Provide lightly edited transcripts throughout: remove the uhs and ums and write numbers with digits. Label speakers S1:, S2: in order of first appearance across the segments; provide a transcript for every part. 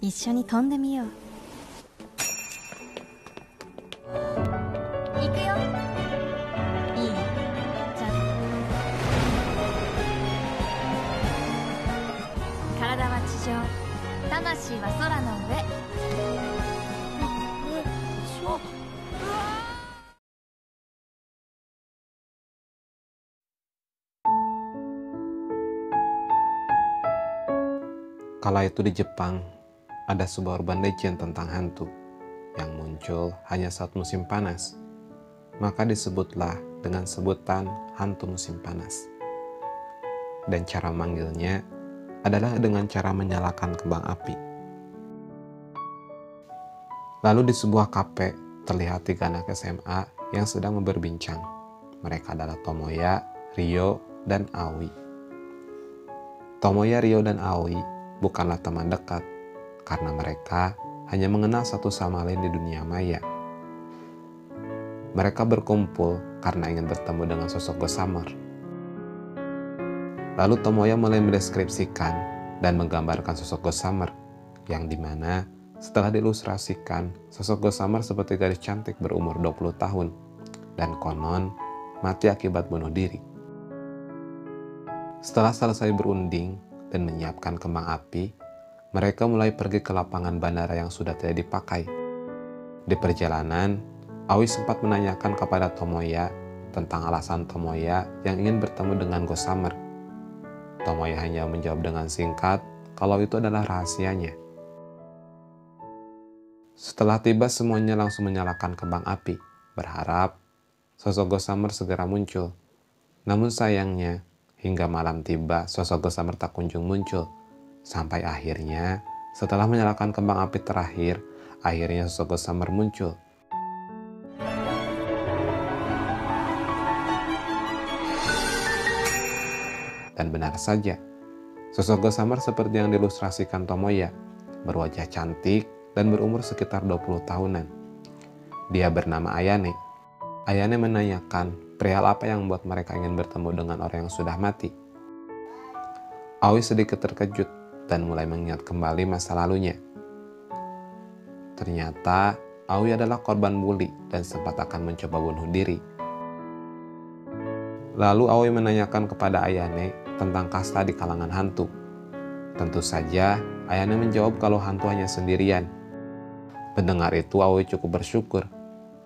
S1: 一緒に飛んでみよう。行くよ。いい？じゃあ体は地上、魂は空の上。
S2: Kala itu di Jepang, ada sebuah urban legend tentang hantu yang muncul hanya saat musim panas. Maka disebutlah dengan sebutan hantu musim panas. Dan cara manggilnya adalah dengan cara menyalakan kembang api. Lalu di sebuah kafe terlihat 3 anak SMA yang sedang berbincang. Mereka adalah Tomoya, Ryo, dan Aoi. Tomoya, Ryo, dan Aoi bukanlah teman dekat, karena mereka hanya mengenal satu sama lain di dunia maya. Mereka berkumpul karena ingin bertemu dengan sosok Gossamer. Lalu Tomoya mulai mendeskripsikan dan menggambarkan sosok Gossamer, yang dimana setelah diilustrasikan, sosok Gossamer seperti gadis cantik berumur 20 tahun, dan konon mati akibat bunuh diri. Setelah selesai berunding dan menyiapkan kembang api, mereka mulai pergi ke lapangan bandara yang sudah tidak dipakai. Di perjalanan, Aoi sempat menanyakan kepada Tomoya tentang alasan Tomoya yang ingin bertemu dengan Gossamer. Tomoya hanya menjawab dengan singkat kalau itu adalah rahasianya. Setelah tiba, semuanya langsung menyalakan kembang api, berharap sosok Gossamer segera muncul. Namun sayangnya, hingga malam tiba, sosok Gossamer tak kunjung muncul. Sampai akhirnya, setelah menyalakan kembang api terakhir, akhirnya sosok Gossamer muncul. Dan benar saja, sosok Gossamer seperti yang diilustrasikan Tomoya, berwajah cantik dan berumur sekitar 20 tahunan. Dia bernama Ayane. Ayane menanyakan perihal apa yang membuat mereka ingin bertemu dengan orang yang sudah mati. Aoi sedikit terkejut dan mulai mengingat kembali masa lalunya. Ternyata Aoi adalah korban bully dan sempat akan mencoba bunuh diri. Lalu Aoi menanyakan kepada Ayane tentang kasta di kalangan hantu. Tentu saja Ayane menjawab kalau hantu hanya sendirian. Mendengar itu Aoi cukup bersyukur,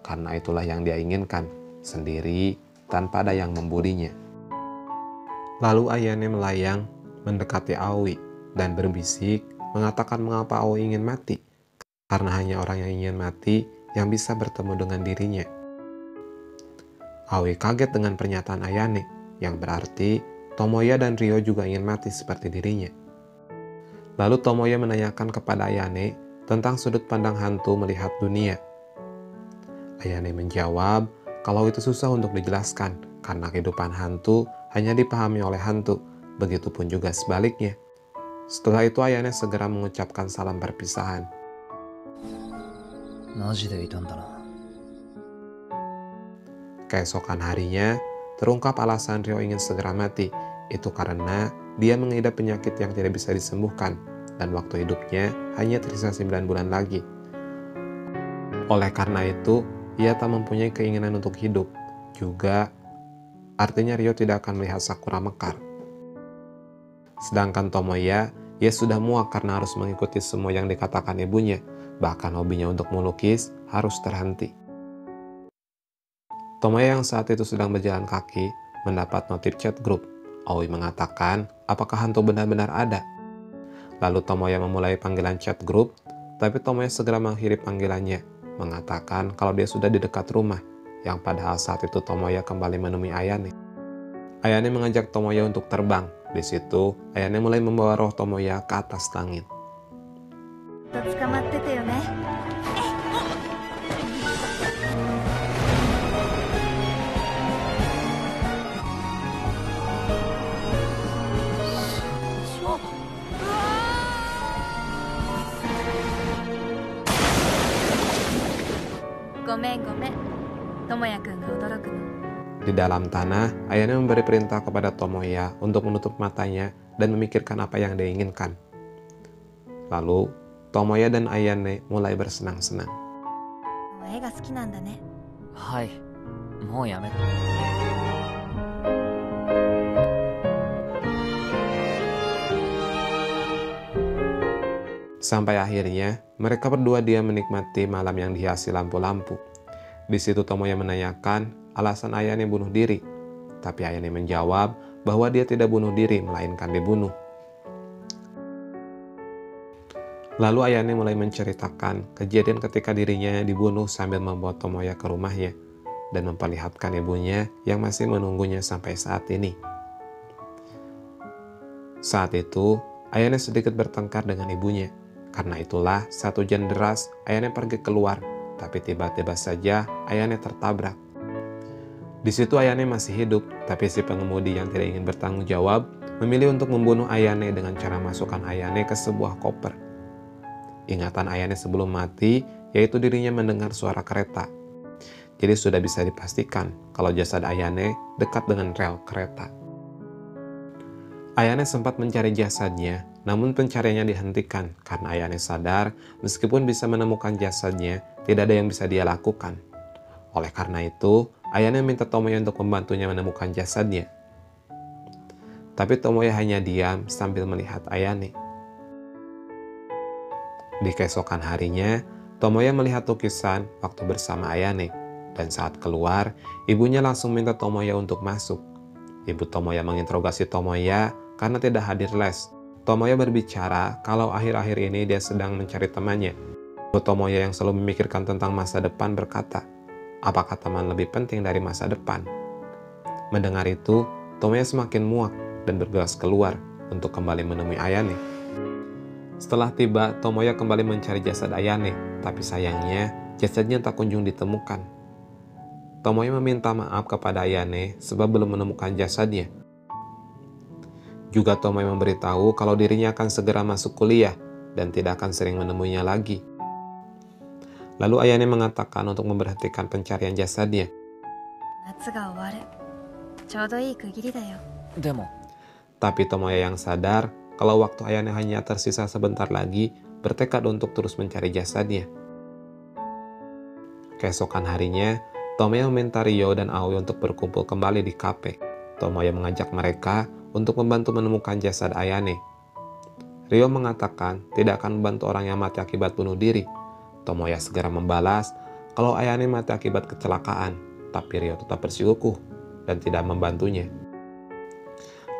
S2: karena itulah yang dia inginkan, sendiri tanpa ada yang membulinya. Lalu Ayane melayang mendekati Aoi dan berbisik mengatakan mengapa Aoi ingin mati, karena hanya orang yang ingin mati yang bisa bertemu dengan dirinya. Aoi kaget dengan pernyataan Ayane, yang berarti Tomoya dan Ryo juga ingin mati seperti dirinya. Lalu Tomoya menanyakan kepada Ayane tentang sudut pandang hantu melihat dunia. Ayane menjawab kalau itu susah untuk dijelaskan, karena kehidupan hantu hanya dipahami oleh hantu, begitupun juga sebaliknya. Setelah itu Ayane segera mengucapkan salam perpisahan. Keesokan harinya, terungkap alasan Ryo ingin segera mati. Itu karena dia mengidap penyakit yang tidak bisa disembuhkan, dan waktu hidupnya hanya tersisa 9 bulan lagi. Oleh karena itu, ia tak mempunyai keinginan untuk hidup. Juga, artinya Ryo tidak akan melihat Sakura mekar. Sedangkan Tomoya, ia sudah muak karena harus mengikuti semua yang dikatakan ibunya. Bahkan hobinya untuk melukis harus terhenti. Tomoya yang saat itu sedang berjalan kaki, mendapat notif chat grup. Aoi mengatakan, apakah hantu benar-benar ada? Lalu Tomoya memulai panggilan chat grup, tapi Tomoya segera mengakhiri panggilannya, mengatakan kalau dia sudah di dekat rumah, yang padahal saat itu Tomoya kembali menemui Ayane. Ayane mengajak Tomoya untuk terbang. Di situ, Ayane mulai membawa roh Tomoya ke atas langit. Di dalam tanah, Ayane memberi perintah kepada Tomoya untuk menutup matanya dan memikirkan apa yang dia inginkan. Lalu, Tomoya dan Ayane mulai bersenang-senang.
S1: 絵が好きなんだね。
S3: はい、もうやめろ。
S2: Sampai akhirnya, mereka berdua diam menikmati malam yang dihiasi lampu-lampu. Di situ Tomoya menanyakan alasan Ayane bunuh diri. Tapi Ayane menjawab bahwa dia tidak bunuh diri, melainkan dibunuh. Lalu Ayane mulai menceritakan kejadian ketika dirinya dibunuh sambil membawa Tomoya ke rumahnya dan memperlihatkan ibunya yang masih menunggunya sampai saat ini. Saat itu, Ayane sedikit bertengkar dengan ibunya. Karena itulah, saat hujan deras, Ayane pergi keluar, tapi tiba-tiba saja Ayane tertabrak. Di situ Ayane masih hidup, tapi si pengemudi yang tidak ingin bertanggung jawab memilih untuk membunuh Ayane dengan cara masukkan Ayane ke sebuah koper. Ingatan Ayane sebelum mati, yaitu dirinya mendengar suara kereta. Jadi sudah bisa dipastikan kalau jasad Ayane dekat dengan rel kereta. Ayane sempat mencari jasadnya, namun pencariannya dihentikan karena Ayane sadar meskipun bisa menemukan jasadnya, tidak ada yang bisa dia lakukan. Oleh karena itu, Ayane minta Tomoya untuk membantunya menemukan jasadnya. Tapi Tomoya hanya diam sambil melihat Ayane. Di keesokan harinya, Tomoya melihat lukisan waktu bersama Ayane, dan saat keluar, ibunya langsung minta Tomoya untuk masuk. Ibu Tomoya menginterogasi Tomoya karena tidak hadir les. Tomoya berbicara kalau akhir-akhir ini dia sedang mencari temannya. Ibu Tomoya yang selalu memikirkan tentang masa depan berkata, apakah teman lebih penting dari masa depan? Mendengar itu, Tomoya semakin muak dan bergegas keluar untuk kembali menemui Ayane. Setelah tiba, Tomoya kembali mencari jasad Ayane, tapi sayangnya jasadnya tak kunjung ditemukan. Tomoya meminta maaf kepada Ayane sebab belum menemukan jasadnya. Juga Tomoya memberitahu kalau dirinya akan segera masuk kuliah dan tidak akan sering menemuinya lagi. Lalu Ayane mengatakan untuk memberhentikan pencarian jasadnya.
S1: 夏が終わる。ちょうどいい区切りだよ。
S3: でも、
S2: Tapi Tomoya yang sadar kalau waktu Ayane hanya tersisa sebentar lagi, bertekad untuk terus mencari jasadnya. Keesokan harinya, Tomoya meminta Ryo dan Aoi untuk berkumpul kembali di kafe. Tomoya mengajak mereka untuk membantu menemukan jasad Ayane. Ryo mengatakan tidak akan membantu orang yang mati akibat bunuh diri. Tomoya segera membalas kalau Ayane mati akibat kecelakaan, tapi Ryo tetap bersikukuh dan tidak membantunya.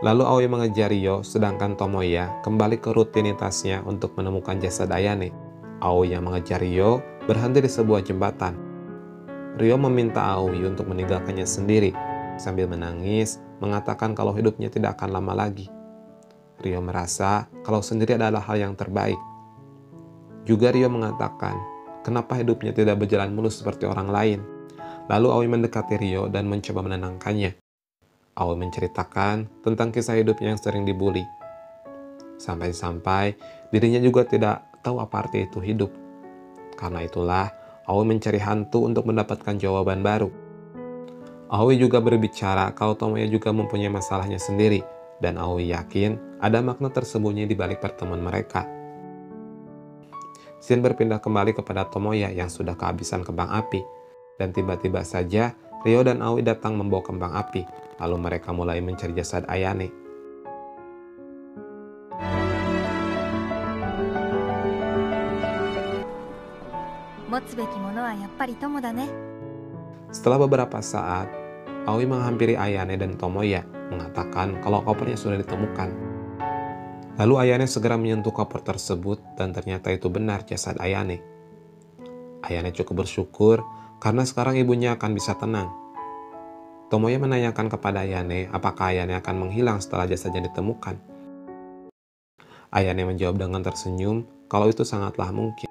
S2: Lalu Aoi mengejar Ryo, sedangkan Tomoya kembali ke rutinitasnya untuk menemukan jasad Ayane. Aoi yang mengejar Ryo berhenti di sebuah jembatan. Ryo meminta Aoi untuk meninggalkannya sendiri, sambil menangis, mengatakan kalau hidupnya tidak akan lama lagi. Ryo merasa kalau sendiri adalah hal yang terbaik. Juga Ryo mengatakan, kenapa hidupnya tidak berjalan mulus seperti orang lain. Lalu Aoi mendekati Ryo dan mencoba menenangkannya. Aoi menceritakan tentang kisah hidupnya yang sering dibully. Sampai-sampai dirinya juga tidak tahu apa arti itu hidup. Karena itulah Aoi mencari hantu untuk mendapatkan jawaban baru. Aoi juga berbicara kalau Tomoya juga mempunyai masalahnya sendiri, dan Aoi yakin ada makna tersembunyi di balik pertemuan mereka. Scene berpindah kembali kepada Tomoya yang sudah kehabisan kembang api, dan tiba-tiba saja Ryo dan Aoi datang membawa kembang api, lalu mereka mulai mencari jasad Ayane. Setelah beberapa saat, Aoi menghampiri Ayane dan Tomoya, mengatakan kalau kopernya sudah ditemukan. Lalu Ayane segera menyentuh koper tersebut dan ternyata itu benar jasad Ayane. Ayane cukup bersyukur karena sekarang ibunya akan bisa tenang. Tomoya menanyakan kepada Ayane apakah Ayane akan menghilang setelah jasadnya ditemukan. Ayane menjawab dengan tersenyum kalau itu sangatlah mungkin.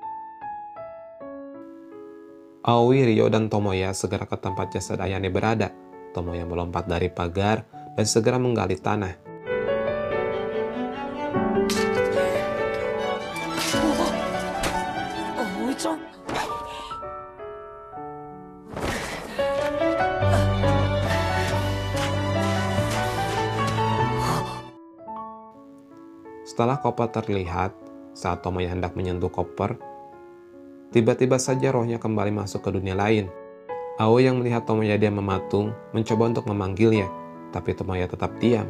S2: Aoi, Ryo, dan Tomoya segera ke tempat jasad Ayane berada. Tomoya melompat dari pagar dan segera menggali tanah.
S3: Aoi-chan.
S2: Setelah koper terlihat, saat Tomoya hendak menyentuh koper, tiba-tiba saja rohnya kembali masuk ke dunia lain. Aoi yang melihat Tomoya diam mematung, mencoba untuk memanggilnya, tapi Tomoya tetap diam.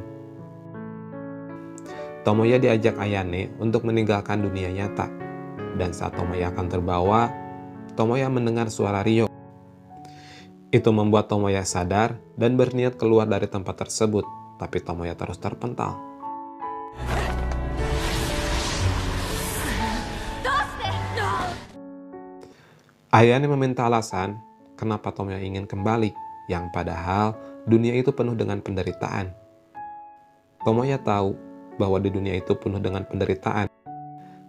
S2: Tomoya diajak Ayane untuk meninggalkan dunia nyata, dan saat Tomoya akan terbawa, Tomoya mendengar suara Ryo. Itu membuat Tomoya sadar dan berniat keluar dari tempat tersebut, tapi Tomoya terus terpental. Ayane meminta alasan kenapa Tomoya ingin kembali, yang padahal dunia itu penuh dengan penderitaan. Tomoya tahu bahwa di dunia itu penuh dengan penderitaan,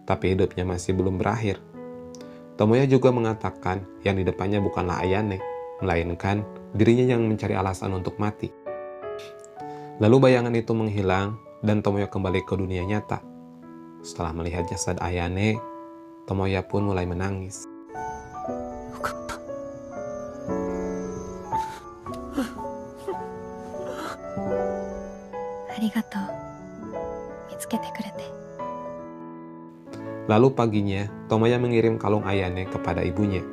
S2: tapi hidupnya masih belum berakhir. Tomoya juga mengatakan yang di depannya bukanlah Ayane, melainkan dirinya yang mencari alasan untuk mati. Lalu bayangan itu menghilang dan Tomoya kembali ke dunia nyata. Setelah melihat jasad Ayane, Tomoya pun mulai menangis.
S3: よかった。
S1: ありがとう。見つけてくれて。
S2: Lalu paginya, Tomoya mengirim kalung Ayane kepada ibunya.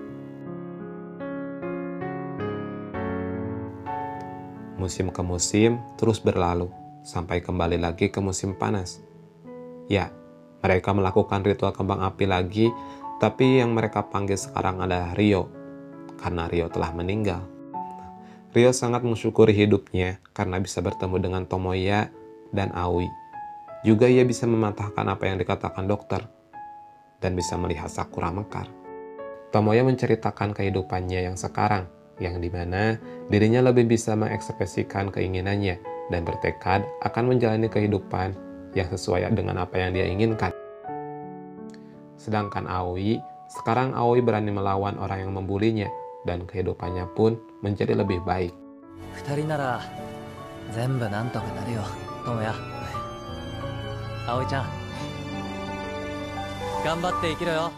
S2: Musim ke musim terus berlalu, sampai kembali lagi ke musim panas. Ya, mereka melakukan ritual kembang api lagi, tapi yang mereka panggil sekarang adalah Ryo, karena Ryo telah meninggal. Ryo sangat mensyukuri hidupnya karena bisa bertemu dengan Tomoya dan Aoi. Juga ia bisa mematahkan apa yang dikatakan dokter, dan bisa melihat Sakura mekar. Tomoya menceritakan kehidupannya yang sekarang, yang dimana dirinya lebih bisa mengekspresikan keinginannya dan bertekad akan menjalani kehidupan yang sesuai dengan apa yang dia inginkan. Sedangkan Aoi, sekarang Aoi berani melawan orang yang membulinya, dan kehidupannya pun menjadi lebih baik.
S3: 二人なら全部なんとかなるよ、友也。葵ちゃん、頑張って生きろよ。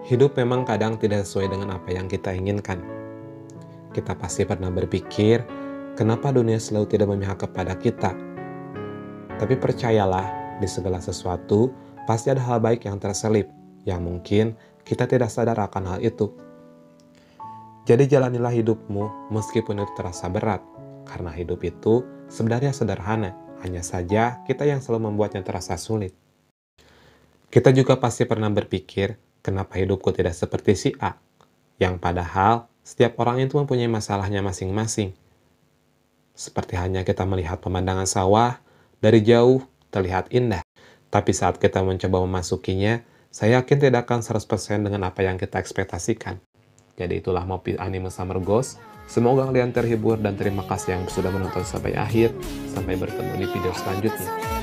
S2: Hidup memang kadang tidak sesuai dengan apa yang kita inginkan. Kita pasti pernah berpikir, kenapa dunia selalu tidak memihak kepada kita? Tapi percayalah, di segala sesuatu pasti ada hal baik yang terselip, yang mungkin kita tidak sadar akan hal itu. Jadi jalanilah hidupmu meskipun itu terasa berat, karena hidup itu sebenarnya sederhana, hanya saja kita yang selalu membuatnya terasa sulit. Kita juga pasti pernah berpikir, kenapa hidupku tidak seperti si A? Yang padahal, setiap orang itu mempunyai masalahnya masing-masing. Seperti hanya kita melihat pemandangan sawah, dari jauh terlihat indah. Tapi saat kita mencoba memasukinya, saya yakin tidak akan 100% dengan apa yang kita ekspektasikan. Jadi itulah Mopi Anime Summer Ghost. Semoga kalian terhibur dan terima kasih yang sudah menonton sampai akhir. Sampai bertemu di video selanjutnya.